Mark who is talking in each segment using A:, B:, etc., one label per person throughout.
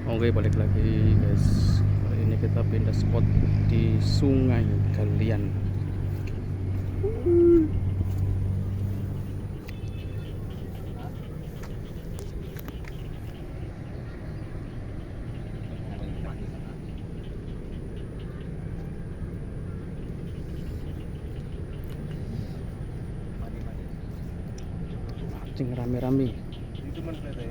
A: Oke, balik lagi guys. Kali ini kita pindah spot di Sungai Galian. Mancing rame-rame.
B: Itu mana ya?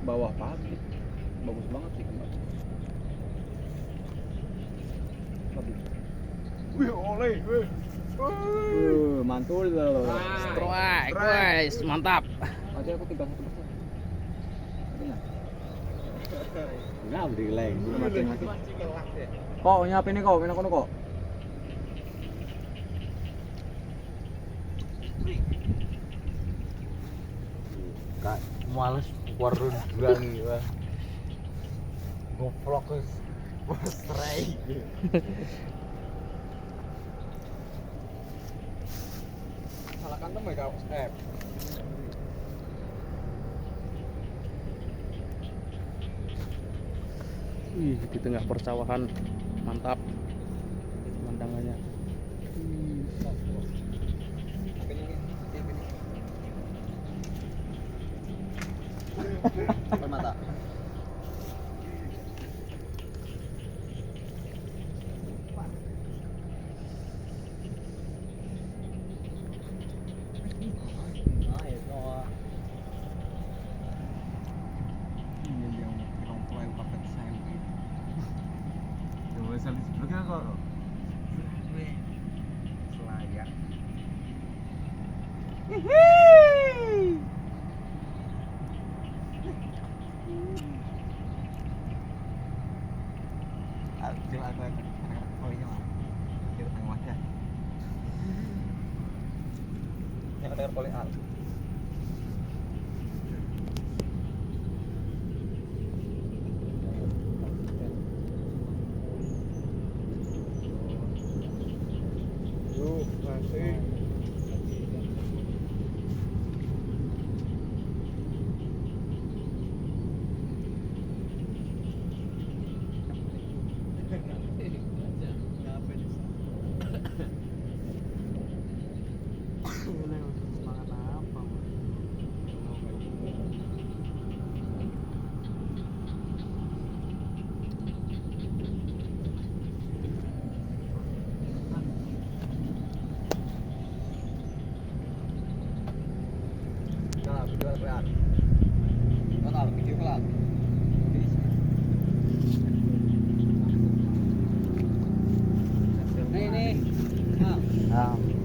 B: Bawah pabrik bagus banget sih kemarin. Wih, oleh, wih. Mantul loh.
A: Strike, guys, mantap.
B: Aja aku 31%. Ada enggak? Enggak, udah geleng. Mati. Kok nyiapin nih kok, kono kok. Kak, males warung durangi, Bang. Goblok wis. Strike. Salahkan tuh mereka app.
A: Wih, di tengah persawahan, mantap pemandangannya.
B: Mata. Selayar. Yang kata paling al. Yuk, masih. Video kelar. Total video kelar. Nih.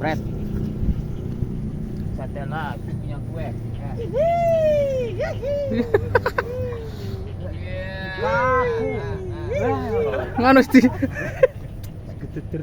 B: Bread. Satela punya gue.
A: Nganu sih.
B: Gedeter.